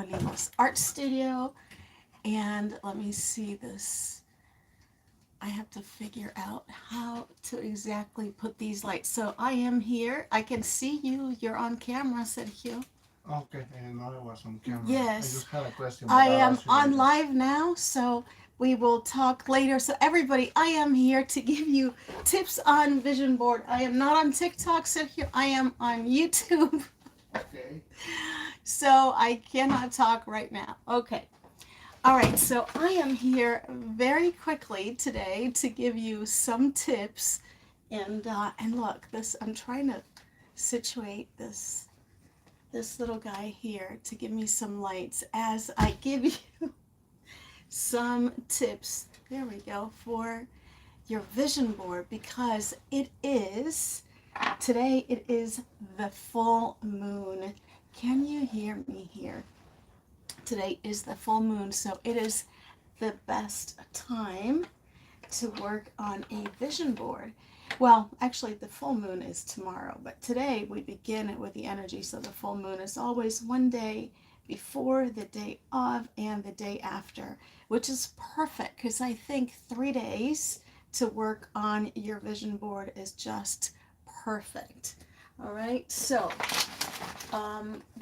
Olivos Art Studio. And let me see this. I have to figure out how to exactly put these lights. So I am here. I can see you. You're on camera, Sergio. Okay, I didn't know I was on camera. I Yes. just had a question, but I I'll am ask you on later. live now, so we will talk later. So everybody, I am here to give you tips on vision board. I am not on TikTok, Sergio. I am on YouTube. Okay. So I cannot talk right now. Okay. All right, so I am here very quickly today to give you some tips, and look, this I'm trying to situate this little guy here to give me some lights as I give you some tips. There we go for your vision board because it is today. It is the full moon. Can you hear me here? Today is the full moon, so it is the best time to work on a vision board. Well, actually, the full moon is tomorrow, but today we begin it with the energy. So the full moon is always one day before, the day of, and the day after, which is perfect because I think 3 days to work on your vision board is just perfect. All right, so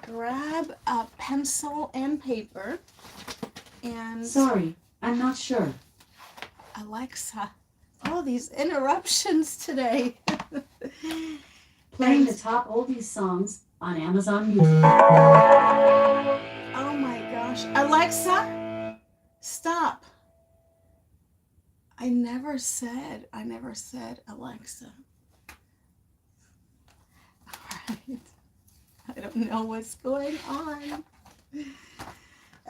grab a pencil and paper and Sorry, I'm not sure. Alexa. All these interruptions today. Playing And the top oldies songs on Amazon Music. oh my gosh. Alexa, stop. I never said Alexa. All right. I don't know what's going on.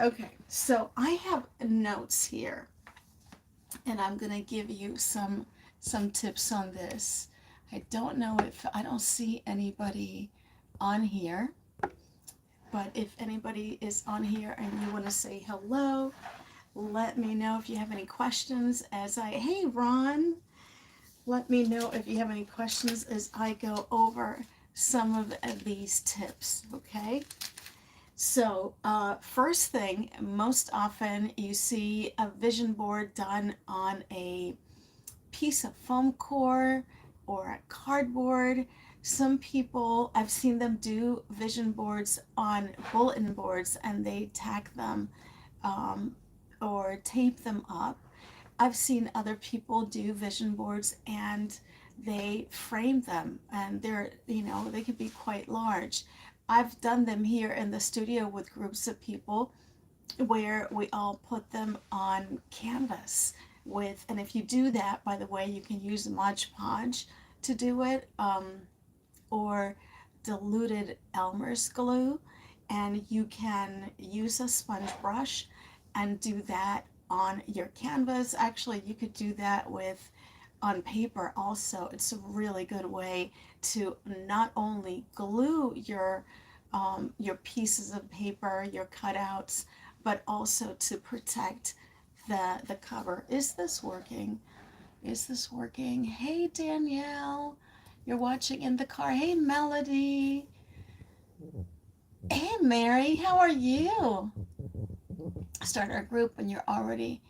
Okay, so I have notes here and I'm going to give you some tips on this. I don't know if I don't see anybody on here, but if anybody is on here and you want to say hello, let me know if you have any questions as hey Ron, let me know if you have any questions as I go over some of these tips, okay? So, first thing, most often you see a vision board done on a piece of foam core or a cardboard. Some people, I've seen them do vision boards on bulletin boards and they tack them um, or tape them up. I've seen other people do vision boards and they frame them and they can be quite large. I've done them here in the studio with groups of people where we all put them on canvas and if you do that, by the way, you can use Mod Podge to do it, or diluted Elmer's glue, and you can use a sponge brush and do that on your canvas. Actually, you could do that with on paper also. It's a really good way to not only glue your pieces of paper, your cutouts, but also to protect the cover. Is this working? Is this working? Hey Danielle, you're watching in the car. Hey Melody. Hey Mary, how are you? Start our group when you're already.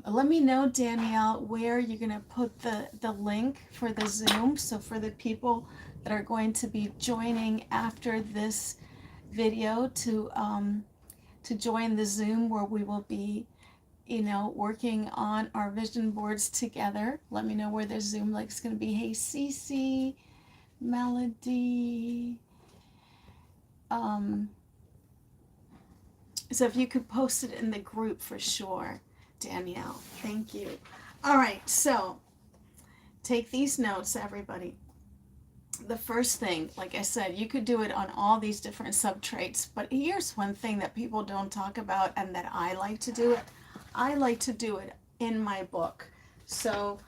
Let me know, Danielle, where you're going to put the link for the Zoom. So for the people that are going to be joining after this video to join the Zoom where we will be, working on our vision boards together. Let me know where the Zoom link is going to be. Hey, Cece, Melody. Um, so if you could post it in the group for sure, Danielle. Thank you. All right, so take these notes, everybody. The first thing, like I said, you could do it on all these different subtraits, but here's one thing that people don't talk about and that I like to do it. I like to do it in my book. So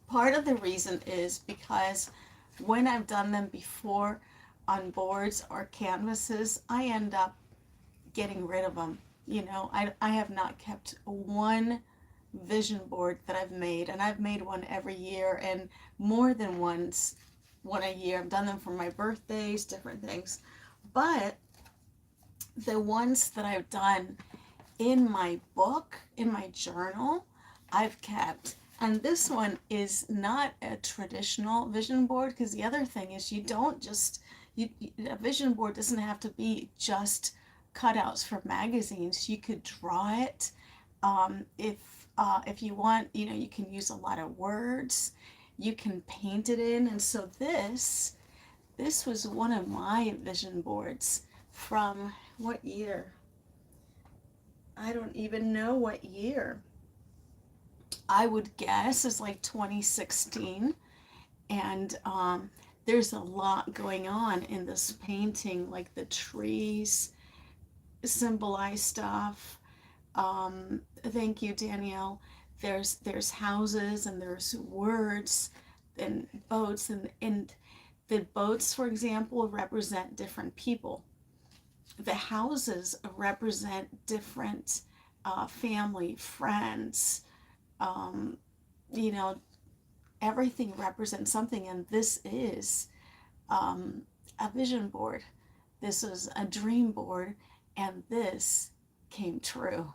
part of the reason is because when I've done them before on boards or canvases, I end up getting rid of them. I have not kept one vision board that I've made, and I've made one every year and more than one a year. I've done them for my birthdays, different things. But the ones that I've done in my book, in my journal, I've kept. And this one is not a traditional vision board, because the other thing is you don't just, a vision board doesn't have to be just cutouts for magazines. You could draw it. If you want, you can use a lot of words. You can paint it in. And so this was one of my vision boards from what year? I don't even know what year. I would guess is like 2016. And there's a lot going on in this painting, like the trees symbolize stuff. Thank you, Danielle. There's houses and there's words and boats, and the boats, for example, represent different people. The houses represent different family, friends, um, you know, everything represents something, and this is a vision board. This is a dream board, and this came true.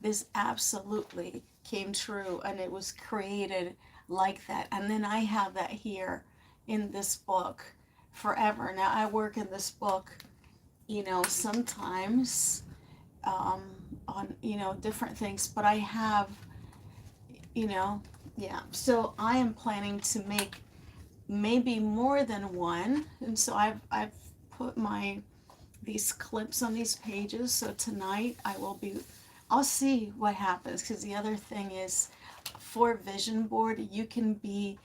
This absolutely came true, and it was created like that. And then I have that here in this book forever. Now, I work in this book, sometimes on, different things, but I have, yeah. So I am planning to make maybe more than one. And so I've put these clips on these pages. So tonight I'll see what happens. Because the other thing is, for vision board, you can be,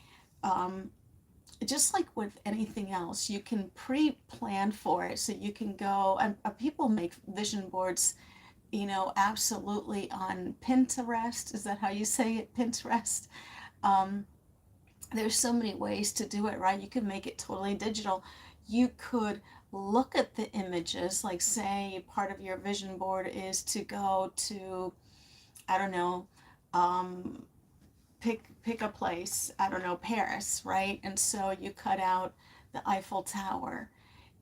just like with anything else, you can pre-plan for it. So you can go, and people make vision boards, absolutely on Pinterest. Is that how you say it? Pinterest. Um, there's so many ways to do it, right? You could make it totally digital. You could look at the images, like say part of your vision board is to go to, I don't know, um, pick a place, I don't know, Paris, right? And so you cut out the Eiffel Tower,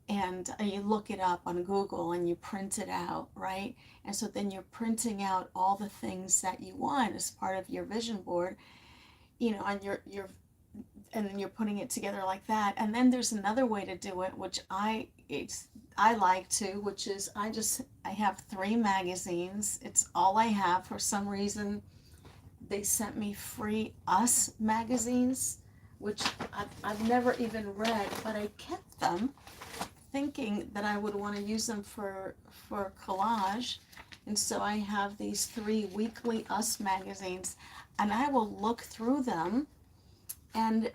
and you look it up on Google and you print it out, right? And so then you're printing out all the things that you want as part of your vision board, and and then you're putting it together like that. And then there's another way to do it, which I like to, which is I have 3 magazines. It's all I have. For some reason, they sent me free Us magazines, which I've never even read, but I kept them thinking that I would want to use them for collage. And so I have these 3 weekly Us magazines, and I will look through them and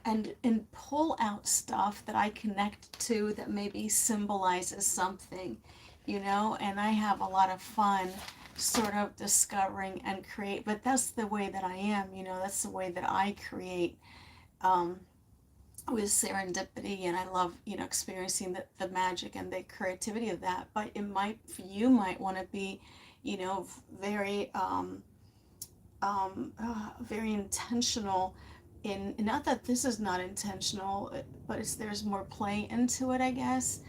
pull out stuff that I connect to that maybe symbolizes something, and I have a lot of fun sort of discovering and create. But that's the way that I am, that's the way that I create, with serendipity, and I love, experiencing the magic and the creativity of that. But you might want to be, very very intentional in, not that this is not intentional, but there's more play into it, I guess.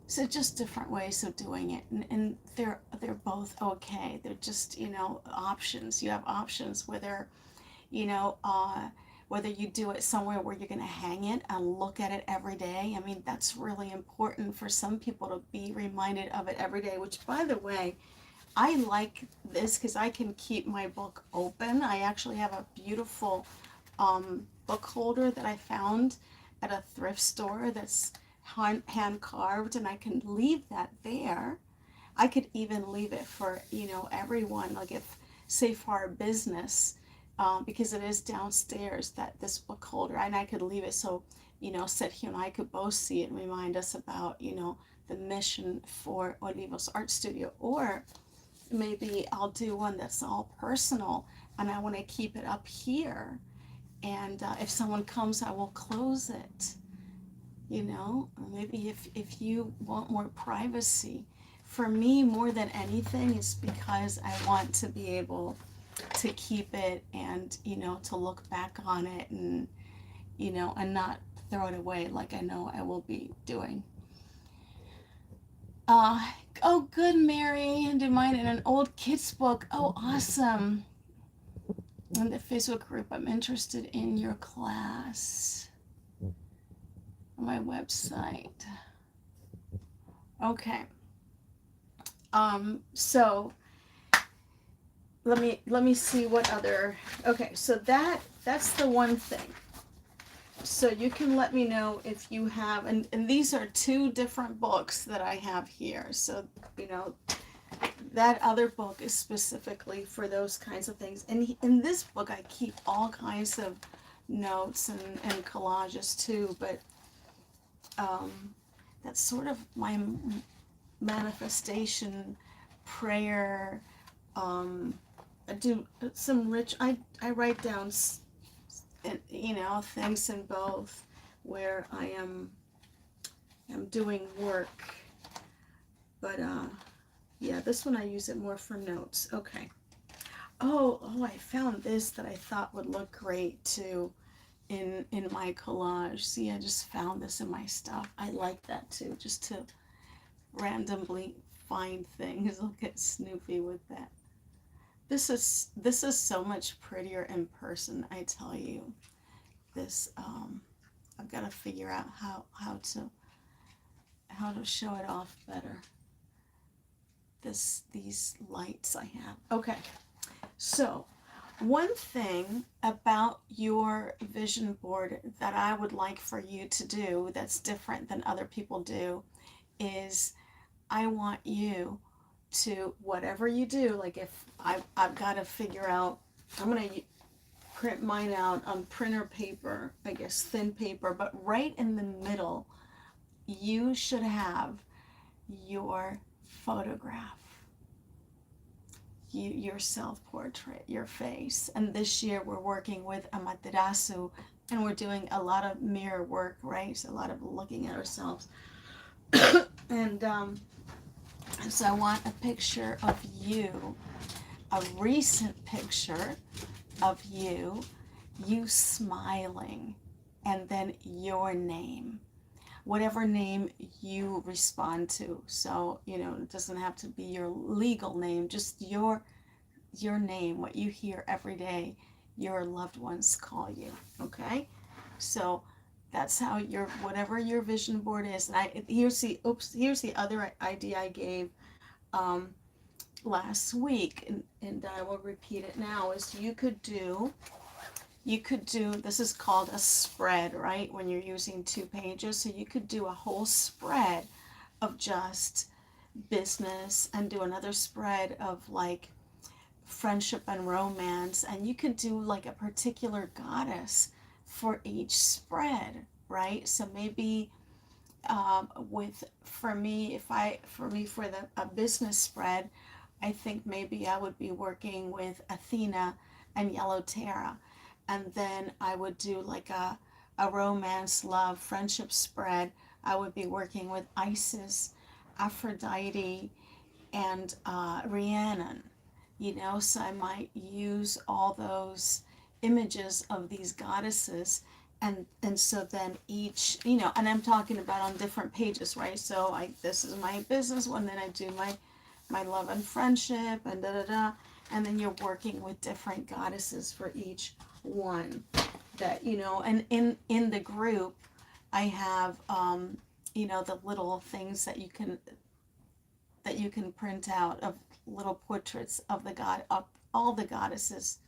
So just different ways of doing it, and they're both okay. They're just, options. You have options, whether you know whether you do it somewhere where you're going to hang it and look at it every day. I mean, that's really important for some people, to be reminded of it every day. Which, by the way, I like this because I can keep my book open. I actually have a beautiful book holder that I found at a thrift store that's hand carved, and I can leave that there. I could even leave it for, everyone, like if, say, for our business, because it is downstairs, this book holder, and I could leave it so, Sergio and I could both see it and remind us about, the mission for Olivo's Art Studio. Or maybe I'll do one that's all personal, and I want to keep it up here, and if someone comes, I will close it, or maybe if you want more privacy. For me, more than anything, is because I want to be able to keep it, and to look back on it, and and not throw it away like I know I will be doing. Oh, good, Mary. I did mine in an old kids book. Oh, awesome. In the Facebook group, I'm interested in your class. On my website. Okay. So let me see what other. Okay, so that's the one thing. So you can let me know if you have, and these are two different books that I have here. So, you know, that other book is specifically for those kinds of things. And in this book, I keep all kinds of notes and collages too, but that's sort of my manifestation prayer. I do some I write down, you know, things in both where I'm doing work. But yeah, this one I use it more for notes. Okay. Oh, I found this that I thought would look great too in my collage. See, I just found this in my stuff. I like that too, just to randomly find things. I'll get snoopy with that. This is so much prettier in person, I tell you. This I've got to figure out how to show it off better. These lights I have. Okay. So, one thing about your vision board that I would like for you to do that's different than other people do is I want you to, whatever you do, like if I've got to figure out, I'm going to print mine out on printer paper, I guess thin paper, but right in the middle, you should have your photograph, your self-portrait, your face. And this year we're working with Amaterasu, and we're doing a lot of mirror work, right? So a lot of looking at ourselves. And so I want a picture of you, a recent picture of you smiling, and then your name, whatever name you respond to. So, you know, it doesn't have to be your legal name, just your name, what you hear every day your loved ones call you. Okay? So that's how your, whatever your vision board is. And here's the other idea I gave last week, and I will repeat it now, is you could do, this is called a spread, right? When you're using 2 pages. So you could do a whole spread of just business and do another spread of like friendship and romance. And you could do like a particular goddess for each spread, right? So maybe for a business spread, I think maybe I would be working with Athena and Yellow Terra. And then I would do like a romance, love, friendship spread. I would be working with Isis, Aphrodite, and Rhiannon. You know, so I might use all those images of these goddesses, and so then each, you know, and I'm talking about on different pages, right? So this is my business one, then I do my love and friendship, and and then you're working with different goddesses for each one, that, you know. And in the group I have you know, the little things that you can print out of little portraits of all the goddesses.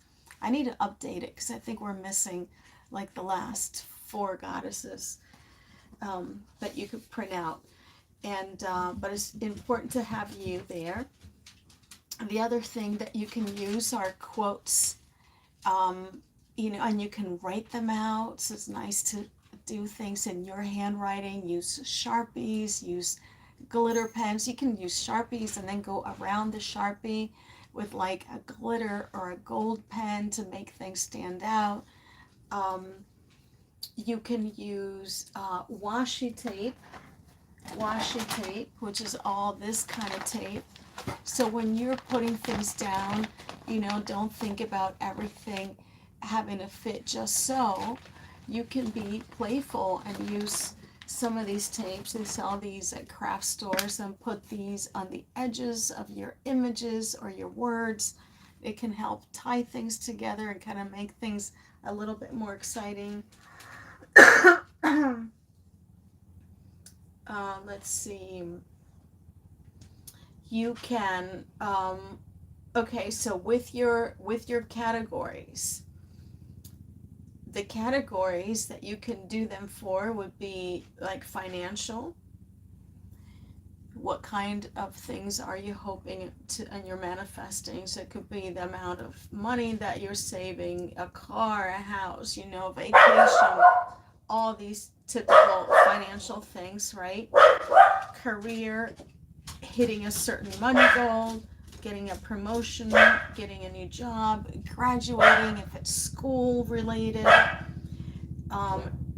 I need to update it because I think we're missing like the last 4 goddesses that you could print out. And but it's important to have you there. The other thing that you can use are quotes, you know, and you can write them out. So it's nice to do things in your handwriting. Use Sharpies, use glitter pens. You can use Sharpies and then go around the Sharpie with like a glitter or a gold pen to make things stand out. You can use washi tape, which is all this kind of tape. So when you're putting things down, you know, don't think about everything having to fit just so. You can be playful and use some of these tapes. They sell these at craft stores, and put these on the edges of your images or your words. It can help tie things together and kind of make things a little bit more exciting. Let's see. You can okay, so with your categories, the categories that you can do them for would be like financial. What kind of things are you hoping to, and you're manifesting? So it could be the amount of money that you're saving, a car, a house, vacation, all these typical financial things, right? Career, hitting a certain money goal, getting a promotion, getting a new job, graduating, if it's school related,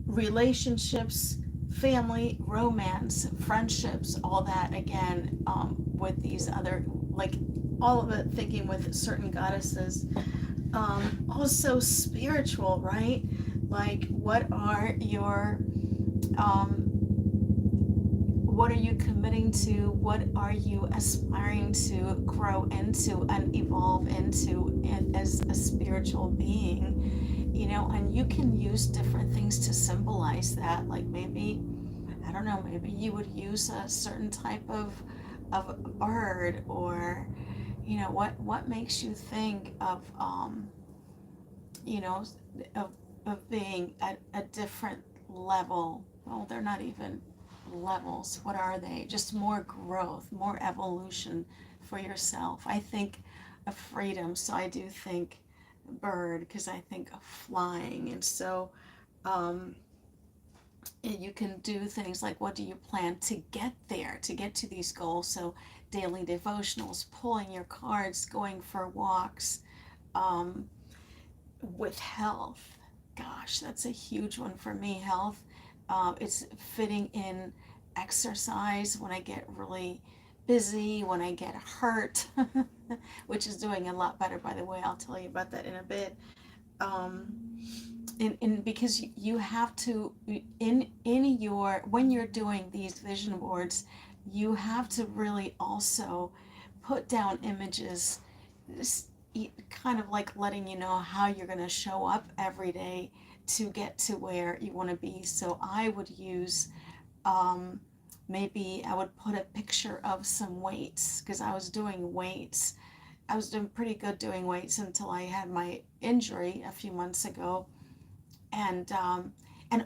relationships, family, romance, friendships, all that again, with these other, like all of it thinking with certain goddesses. Also spiritual, right? Like what are you committing to? What are you aspiring to grow into and evolve into as a spiritual being? And you can use different things to symbolize that. Like maybe, I don't know, maybe you would use a certain type of bird, or what makes you think of you know of being at a different level. Well, they're not even levels. What are they? Just more growth, more evolution for yourself. I think of freedom, so I do think bird, because I think of flying. And so you can do things like, what do you plan to get there, to get to these goals? So daily devotionals, pulling your cards, going for walks. With health, gosh, that's a huge one for me. Health, it's fitting in exercise when I get really busy, when I get hurt, which is doing a lot better, by the way. I'll tell you about that in a bit. Because you have to, when you're doing these vision boards, you have to really also put down images, kind of like letting you know how you're going to show up every day to get to where you want to be. So I would use, maybe I would put a picture of some weights, because I was doing weights. I was doing pretty good doing weights until I had my injury a few months ago. And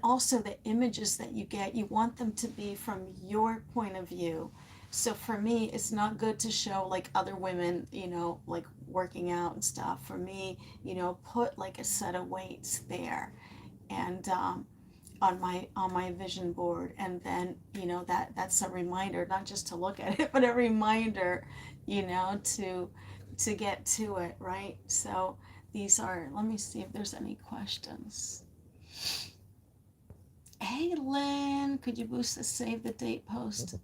also the images that you get, you want them to be from your point of view. So for me, it's not good to show like other women, like working out and stuff. For me, put like a set of weights there, and on my vision board, and then that's a reminder, not just to look at it, but a reminder, to get to it, right? So these are. Let me see if there's any questions. Hey Lynn, could you boost the save the date post?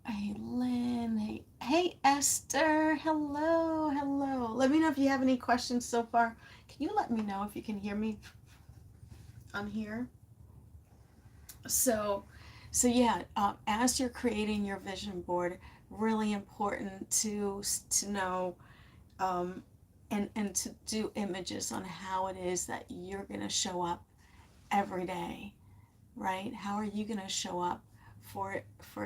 Hey Lynn, hey Esther, hello. Let me know if you have any questions so far. Can you let me know if you can hear me on here? So yeah, as you're creating your vision board, really important to know, and to do images on how it is that you're going to show up every day, right? How are you going to show up for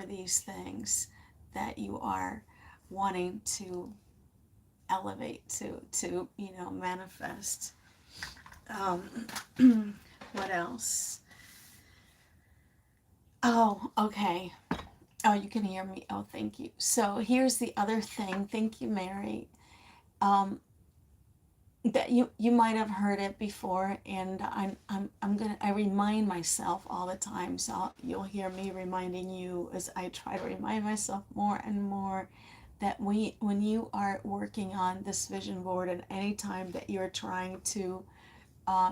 these things that you are wanting to elevate, to manifest? What else? Oh, okay. Oh, you can hear me. Oh, thank you. So here's the other thing. Thank you, Mary. That you might have heard it before, and I remind myself all the time. So you'll hear me reminding you as I try to remind myself more and more that when you are working on this vision board, and any time that you're trying to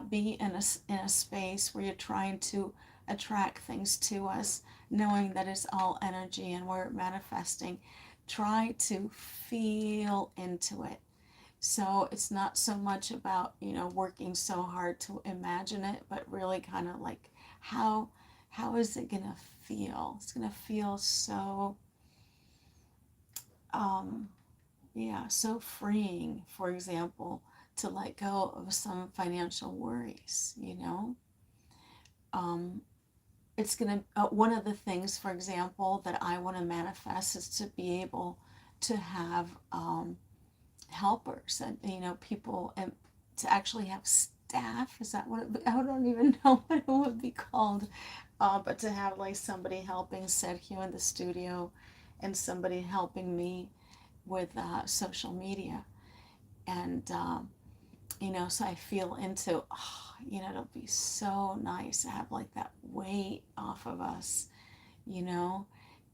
be in a space where you're trying to attract things to us, knowing that it's all energy and we're manifesting, try to feel into it. So it's not so much about working so hard to imagine it, but really kind of like how how is it gonna feel? It's gonna feel so, yeah, so freeing, for example, to let go of some financial worries, you know? Um, it's gonna, one of the things, for example, that I want to manifest is to be able to have helpers and, you know, people, and to actually have staff. Is that what it, I don't even know what it would be called, but to have like somebody helping sit here in the studio and somebody helping me with social media. And you know, so I feel into, oh, you know, it'll be so nice to have like that weight off of us, you know.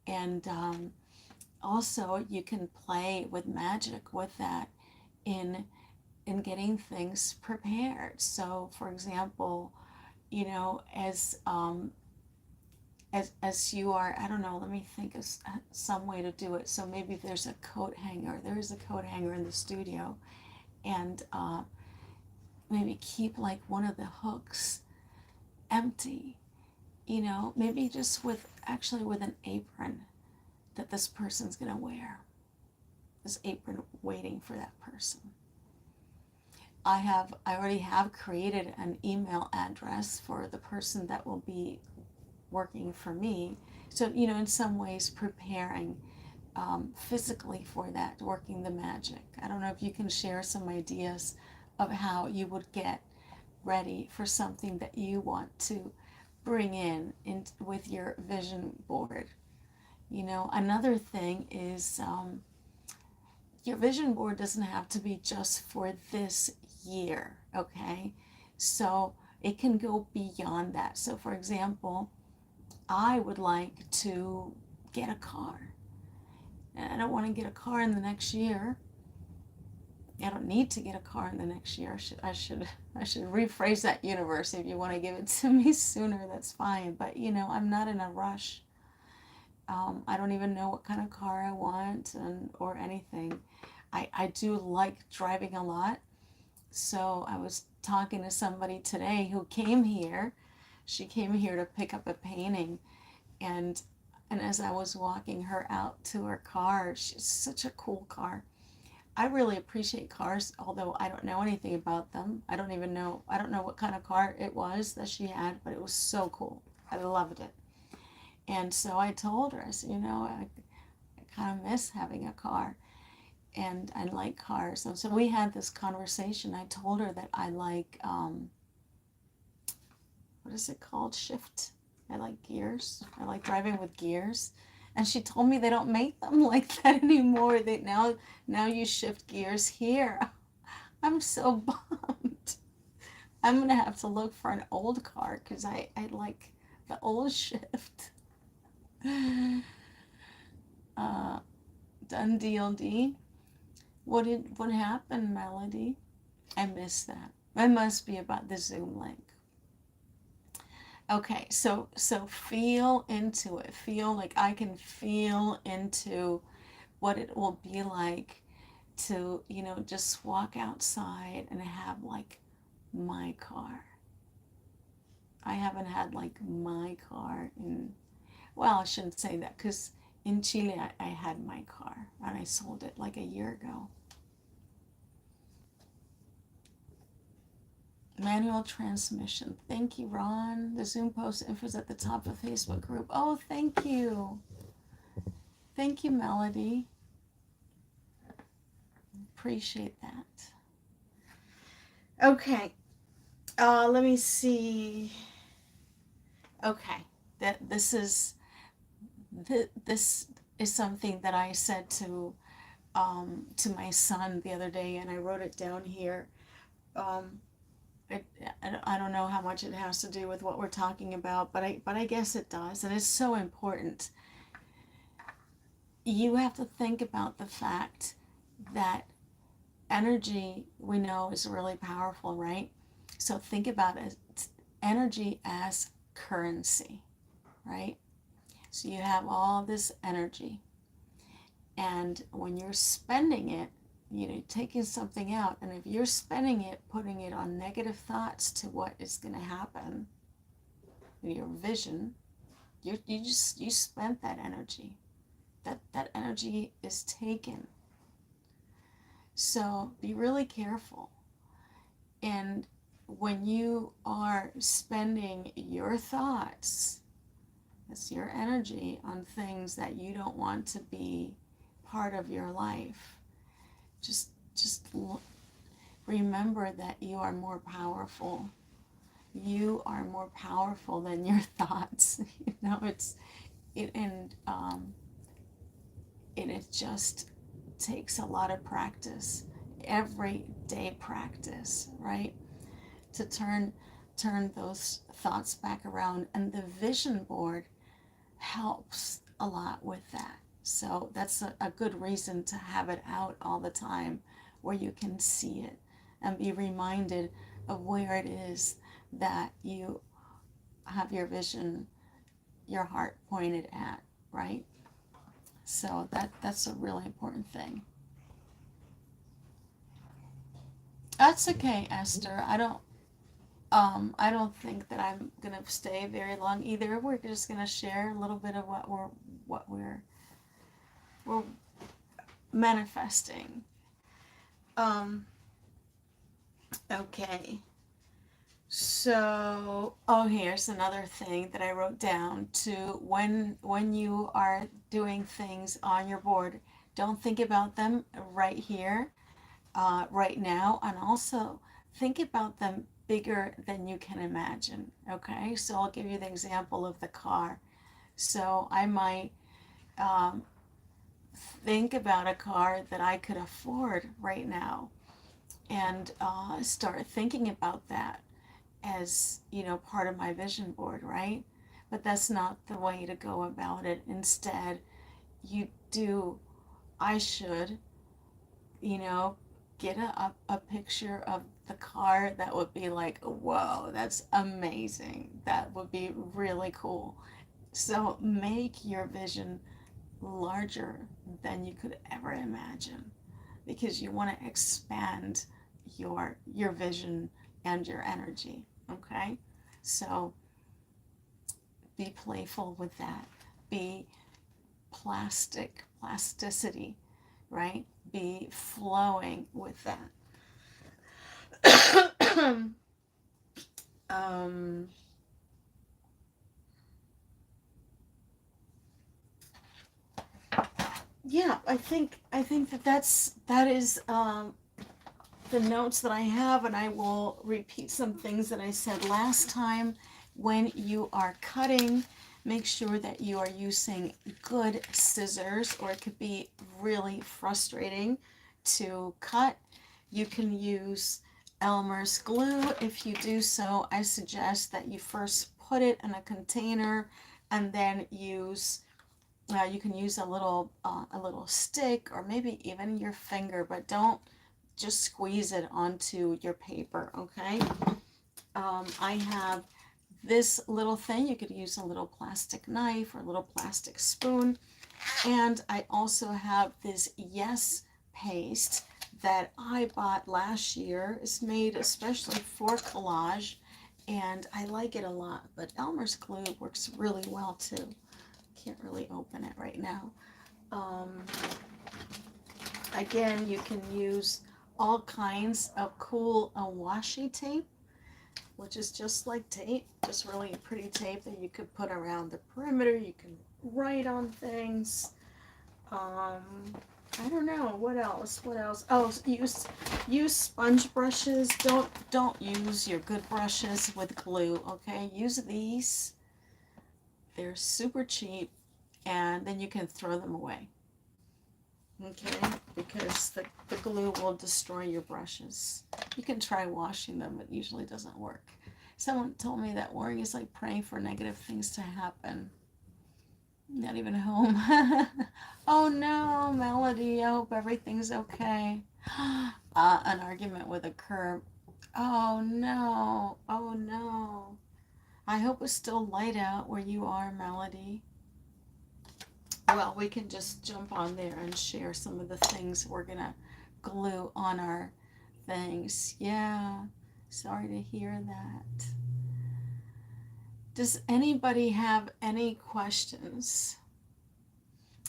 And also you can play with magic with that in getting things prepared. So for example, you know, as you are, I don't know, let me think of some way to do it. So maybe if there's a coat hanger, there is a coat hanger in the studio, and maybe keep like one of the hooks empty, you know, maybe just with, actually with an apron that this person's gonna wear, this apron waiting for that person. I already have created an email address for the person that will be working for me. So, you know, in some ways preparing physically for that, working the magic. I don't know if you can share some ideas of how you would get ready for something that you want to bring in with your vision board. You know, another thing is your vision board doesn't have to be just for this year, okay? So it can go beyond that. So, for example, I would like to get a car. And I don't want to get a car in the next year. I don't need to get a car in the next year. I should rephrase that, universe. If you want to give it to me sooner, that's fine. But you know, I'm not in a rush. I don't even know what kind of car I want or anything. I do like driving a lot. So I was talking to somebody today who came here. She came here to pick up a painting, and as I was walking her out to her car, she's such a cool car. I really appreciate cars, although I don't know anything about them. I don't know what kind of car it was that she had, but it was so cool. I loved it. And so I told her, I said, you know, I kind of miss having a car, and I like cars. And so we had this conversation. I told her that I like, what is it called? Shift. I like gears. I like driving with gears. And she told me they don't make them like that anymore. They now you shift gears here. I'm so bummed. I'm gonna have to look for an old car because I like the old shift. Done deal D. What happened, Melody? I missed that. It must be about the Zoom link. Okay, so feel into it. Feel like I can feel into what it will be like to, you know, just walk outside and have like my car. I haven't had like my car in, well, I shouldn't say that because in Chile I had my car and I sold it like a year ago. Manual transmission. Thank you, Ron. The Zoom post info is at the top of the Facebook group. Oh, thank you. Thank you, Melody. Appreciate that. Okay. Let me see. Okay. This is something that I said to my son the other day, and I wrote it down here. I don't know how much it has to do with what we're talking about, but I guess it does, and it's so important. You have to think about the fact that energy, we know, is really powerful, right? So think about it, energy as currency, right? So you have all this energy, and when you're spending it, you know, taking something out, and if you're spending it, putting it on negative thoughts to what is going to happen in your vision, You spent that energy. That energy is taken. So be really careful. And when you are spending your thoughts, that's your energy, on things that you don't want to be part of your life, just remember that you are more powerful. You are more powerful than your thoughts. It and it just takes a lot of practice, everyday practice, right? To turn those thoughts back around, and the vision board helps a lot with that. So that's a good reason to have it out all the time, where you can see it and be reminded of where it is that you have your vision, your heart pointed at, right? So that's a really important thing. That's okay, Esther. I don't think that I'm gonna stay very long either. We're just gonna share a little bit of what we're manifesting. Um, okay. So, oh, here's another thing that I wrote down to when you are doing things on your board, don't think about them right here, right now, and also think about them bigger than you can imagine. Okay, so I'll give you the example of the car. So I might um, think about a car that I could afford right now, and start thinking about that as, part of my vision board, right? But that's not the way to go about it. Instead, you do, I should, you know, get a picture of the car that would be like, whoa, that's amazing. That would be really cool. So make your vision larger than you could ever imagine, because you want to expand your vision and your energy. Okay, so be playful with that. Be plasticity, right? Be flowing with that. um, yeah, I think that is the notes that I have, and I will repeat some things that I said last time. When you are cutting, make sure that you are using good scissors, or it could be really frustrating to cut. You can use Elmer's glue. If you do so, I suggest that you first put it in a container, and then you can use a little stick, or maybe even your finger, but don't just squeeze it onto your paper, okay? I have this little thing. You could use a little plastic knife or a little plastic spoon. And I also have this Yes paste that I bought last year. It's made especially for collage, and I like it a lot. But Elmer's glue works really well too. Can't really open it right now. Um, Again, you can use all kinds of cool washi tape, which is just like tape, just really pretty tape that you could put around the perimeter. You can write on things. I don't know what else. What else? Oh, use sponge brushes. Don't use your good brushes with glue. Okay, use these. They're super cheap, and then you can throw them away. Okay, because the glue will destroy your brushes. You can try washing them, it usually doesn't work. Someone told me that worrying is like praying for negative things to happen. Not even home. Oh no, Melody, I hope everything's okay. An argument with a curb. Oh no, oh no. I hope it's still light out where you are, Melody. Well, we can just jump on there and share some of the things we're gonna glue on our things. Yeah, sorry to hear that. Does anybody have any questions?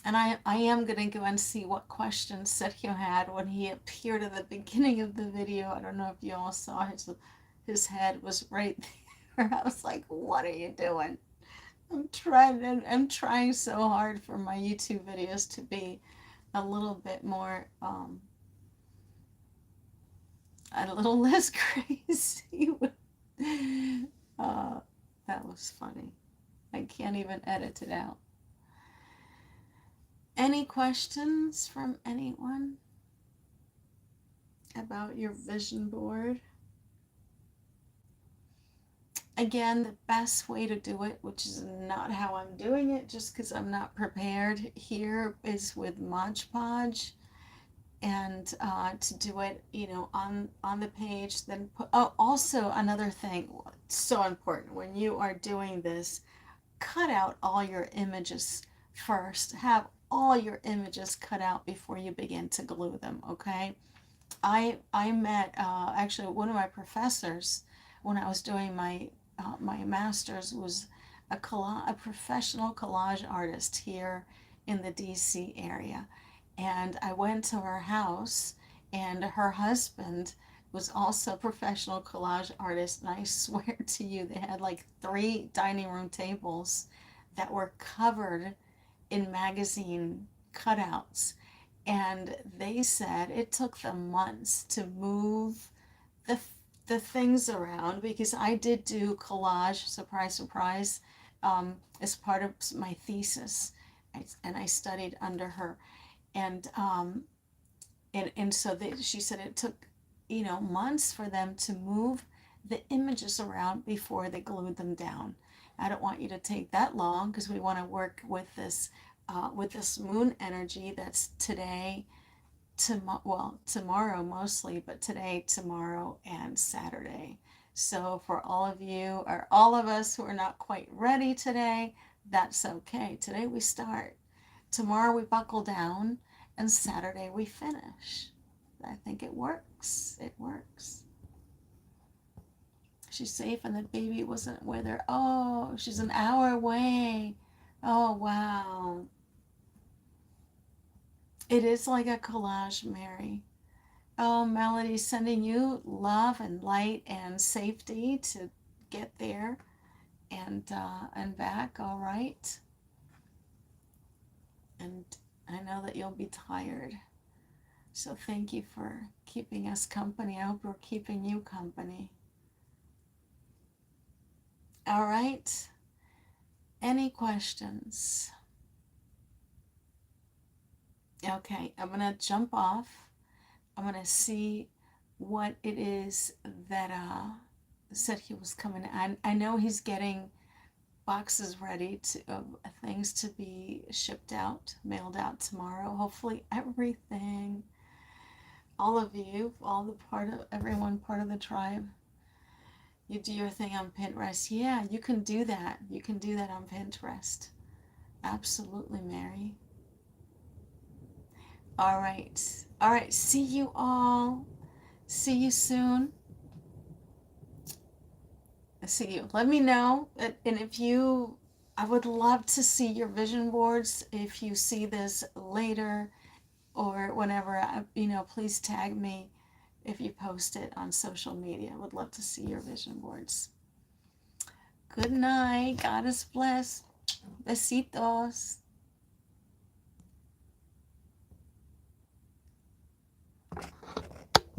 And I am going to go and see what questions Sergio had when he appeared at the beginning of the video. I don't know if you all saw his head was right there. I was like, what are you doing? I'm trying so hard for my YouTube videos to be a little bit more, a little less crazy. uh, that was funny. I can't even edit it out. Any questions from anyone about your vision board? Again, the best way to do it, which is not how I'm doing it, just because I'm not prepared here, is with Mod Podge. And to do it, on the page, then put, oh, also another thing, so important, when you are doing this, cut out all your images first. Have all your images cut out before you begin to glue them, okay? I met actually one of my professors when I was doing my master's was a professional collage artist here in the DC area, and I went to her house, and her husband was also a professional collage artist, and I swear to you, they had like 3 dining room tables that were covered in magazine cutouts, and they said it took them months to move the the things around, because I did do collage, surprise surprise, as part of my thesis. And I studied under her, and so she said it took months for them to move the images around before they glued them down. I don't want you to take that long, because we want to work with this moon energy that's today, tomorrow mostly, but today, tomorrow, and Saturday. So for all of you, or all of us who are not quite ready today, that's okay. Today we start. Tomorrow we buckle down, and Saturday we finish. I think it works. It works. She's safe and the baby wasn't with her. Oh, she's an hour away. Oh, wow. It is like a collage, Mary. Oh, Melody, sending you love and light and safety to get there and back. All right. And I know that you'll be tired. So thank you for keeping us company. I hope we're keeping you company. All right. Any questions? Okay, I'm going to jump off. I'm going to see what it is that said he was coming. I know he's getting boxes ready things to be shipped out, mailed out tomorrow. Hopefully everything, all of you, everyone part of the tribe, you do your thing on Pinterest. Yeah, you can do that. You can do that on Pinterest. Absolutely, Mary. All right. All right. See you all. See you soon. See you. Let me know. And if you, I would love to see your vision boards. If you see this later or whenever, please tag me if you post it on social media. I would love to see your vision boards. Good night. God is blessed. Besitos.